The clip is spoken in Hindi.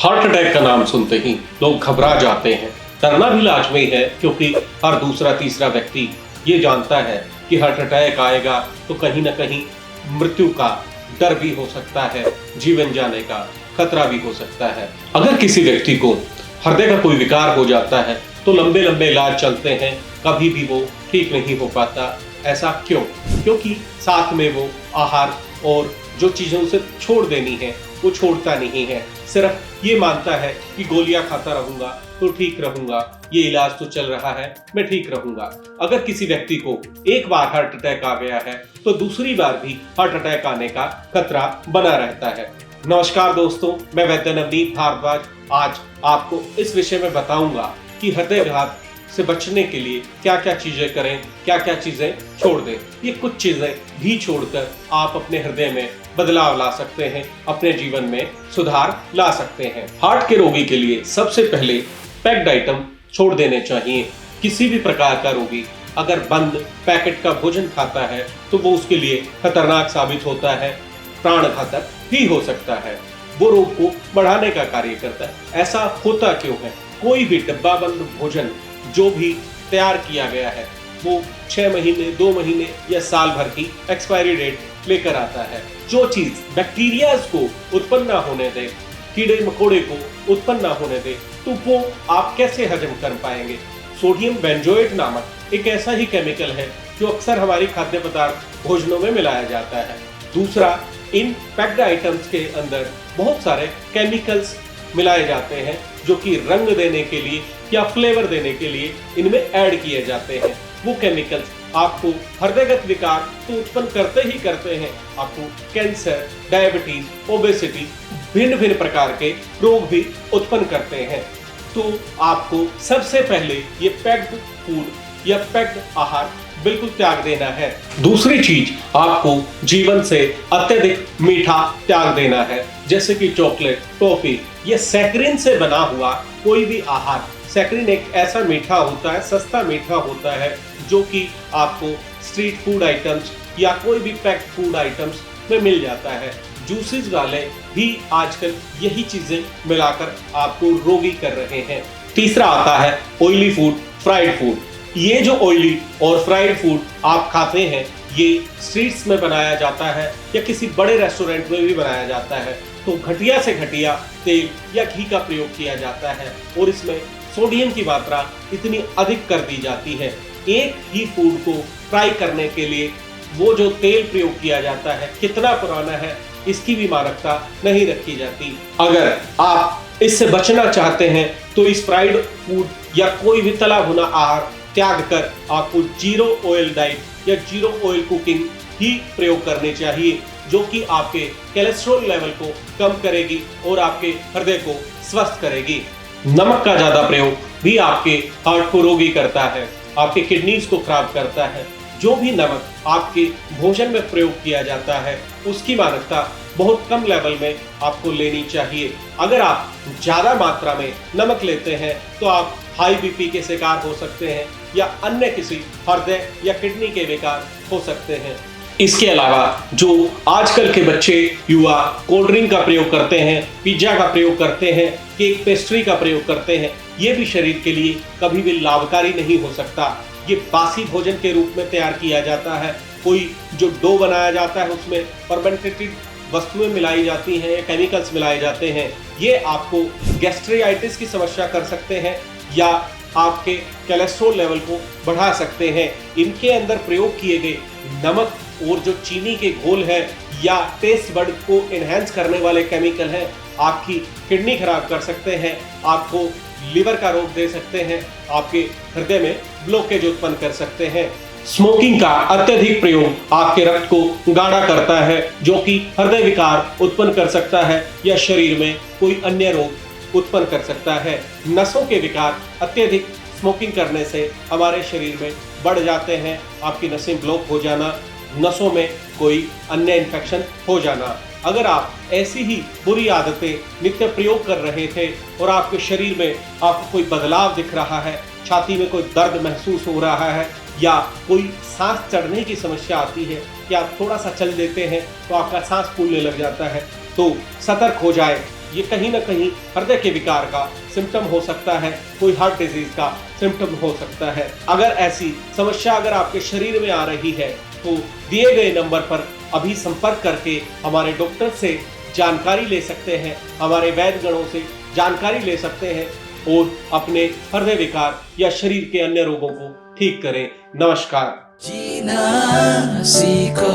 हार्ट अटैक का नाम सुनते ही लोग घबरा जाते हैं। डरना भी लाजमी है क्योंकि हर दूसरा तीसरा व्यक्ति ये जानता है कि हार्ट अटैक आएगा तो कहीं ना कहीं मृत्यु का डर भी हो सकता है, जीवन जाने का खतरा भी हो सकता है। अगर किसी व्यक्ति को हृदय का कोई विकार हो जाता है तो लंबे लंबे इलाज चलते हैं, कभी भी वो ठीक नहीं हो पाता। ऐसा क्यों? क्योंकि साथ में वो आहार और जो चीजें उसे छोड़ देनी है वो छोड़ता नहीं है। सिर्फ ये मानता है कि गोलियां खाता रहूंगा तो ठीक रहूंगा, ये इलाज तो चल रहा है, मैं ठीक रहूंगा। अगर किसी व्यक्ति को एक बार हार्ट अटैक आ गया है तो दूसरी बार भी हार्ट अटैक आने का खतरा बना रहता है। नमस्कार दोस्तों, मैं वैद्य नवनीत भारद्वाज आज आपको इस विषय में बताऊंगा कि हृदयघात से बचने के लिए क्या क्या चीजें करें, क्या क्या चीजें छोड़ दें। ये कुछ चीजें भी छोड़कर आप अपने हृदय में बदलाव ला सकते हैं, अपने जीवन में सुधार ला सकते हैं। हार्ट के रोगी के लिए सबसे पहले पैक्ड आइटम छोड़ देने चाहिए। किसी भी प्रकार का रोगी अगर बंद पैकेट का भोजन खाता है तो वो उसके लिए खतरनाक साबित होता है, प्राण घातक भी हो सकता है, वो रोग को बढ़ाने का कार्य करता है। ऐसा होता क्यों है? कोई भी डब्बाबंद भोजन जो भी तैयार किया गया है वो 6 महीने, 2 महीने या साल भर की एक्सपायरी डेट लेकर आता है। जो चीज बैक्टीरिया को उत्पन्न ना होने दे, कीड़े मकोड़े को उत्पन्न ना होने दे, तो वो आप कैसे हजम कर पाएंगे? सोडियम बेंजोएट नामक एक ऐसा ही केमिकल है जो अक्सर हमारी खाद्य पदार्थ भोजनों में मिलाया जाता है। दूसरा, इन पैक्ड आइटम्स के अंदर बहुत सारे केमिकल्स मिलाए जाते हैं जो कि रंग देने के लिए या फ्लेवर देने के लिए इनमें ऐड किए जाते हैं। वो केमिकल्स आपको हृदयगत विकार तो उत्पन्न करते ही करते हैं, आपको कैंसर, डायबिटीज, ओबेसिटी, भिन्न भिन्न प्रकार के रोग भी उत्पन्न करते हैं। तो आपको सबसे पहले ये पैक्ड फूड या पैक्ड आहार बिल्कुल त्याग देना है। दूसरी चीज, आपको जीवन से अत्यधिक मीठा त्याग देना है, जैसे कि चॉकलेट, टॉफी, ये सैकरीन से बना हुआ कोई भी आहार। सैकरीन एक ऐसा मीठा होता है, सस्ता मीठा होता है जो कि आपको स्ट्रीट फूड आइटम्स या कोई भी पैक्ड फूड आइटम्स में मिल जाता है। जूसेस वाले भी आजकल यही चीजें मिलाकर आपको रोगी कर रहे हैं। तीसरा आता है ऑयली फूड, फ्राइड फूड। ये जो ऑयली और फ्राइड फूड आप खाते हैं ये स्ट्रीट्स में बनाया जाता है या किसी बड़े रेस्टोरेंट में भी बनाया जाता है, तो घटिया से घटिया तेल या घी का प्रयोग किया जाता है और इसमें सोडियम की मात्रा इतनी अधिक कर दी जाती है। एक ही फूड को फ्राई करने के लिए वो जो तेल प्रयोग किया जाता है कितना पुराना है, इसकी भी मानकता नहीं रखी जाती। अगर आप इससे बचना चाहते हैं तो इस फ्राइड फूड या कोई भी तला भुना आहार त्याग कर आपको जीरो ऑयल डाइट या जीरो ऑयल कुकिंग ही प्रयोग करनी चाहिए, जो कि आपके कोलेस्ट्रॉल लेवल को कम करेगी और आपके हृदय को स्वस्थ करेगी। नमक का ज्यादा प्रयोग भी आपके हार्ट को रोगी करता है, आपके किडनीज को खराब करता है। जो भी नमक आपके भोजन में प्रयोग किया जाता है उसकी मानकता बहुत कम लेवल में आपको लेनी चाहिए। अगर आप ज्यादा मात्रा में नमक लेते हैं तो आप हाई बीपी के शिकार हो सकते हैं या अन्य किसी हृदय या किडनी के विकार हो सकते हैं। इसके अलावा जो आजकल के बच्चे युवा कोल्ड ड्रिंक का प्रयोग करते हैं, पिज्जा का प्रयोग करते हैं, केक पेस्ट्री का प्रयोग करते हैं, ये भी शरीर के लिए कभी भी लाभकारी नहीं हो सकता। ये बासी भोजन के रूप में तैयार किया जाता है। कोई जो डो बनाया जाता है उसमें फर्मेंटेड वस्तुएं मिलाई जाती हैं या केमिकल्स मिलाए जाते हैं। ये आपको गैस्ट्राइटिस की समस्या कर सकते हैं या आपके कोलेस्ट्रॉल लेवल को बढ़ा सकते हैं। इनके अंदर प्रयोग किए गए नमक और जो चीनी के घोल है या टेस्ट बड को एनहांस करने वाले केमिकल हैं, आपकी किडनी खराब कर सकते हैं, आपको लिवर का रोग दे सकते हैं, आपके हृदय में ब्लॉकेज उत्पन्न कर सकते हैं। स्मोकिंग का अत्यधिक प्रयोग आपके रक्त को गाढ़ा करता है, जो कि हृदय विकार उत्पन्न कर सकता है या शरीर में कोई अन्य रोग उत्पन्न कर सकता है। नसों के विकार अत्यधिक स्मोकिंग करने से हमारे शरीर में बढ़ जाते हैं। आपकी नसें ब्लॉक हो जाना, नसों में कोई अन्य इन्फेक्शन हो जाना। अगर आप ऐसी ही बुरी आदतें नित्य प्रयोग कर रहे थे और आपके शरीर में आपको कोई बदलाव दिख रहा है, छाती में कोई दर्द महसूस हो रहा है या कोई सांस चढ़ने की समस्या आती है कि आप थोड़ा सा चल देते हैं तो आपका सांस फूलने लग जाता है, तो सतर्क हो जाए। ये कहीं ना कहीं हृदय के विकार का सिम्टम हो सकता है, कोई हार्ट डिजीज का सिम्टम हो सकता है। अगर ऐसी समस्या अगर आपके शरीर में आ रही है तो दिए गए नंबर पर अभी संपर्क करके हमारे डॉक्टर से जानकारी ले सकते हैं, हमारे वैद्य गणों से जानकारी ले सकते हैं और अपने हृदय विकार या शरीर के अन्य रोगों को ठीक करें। नमस्कार। जीना सीखो।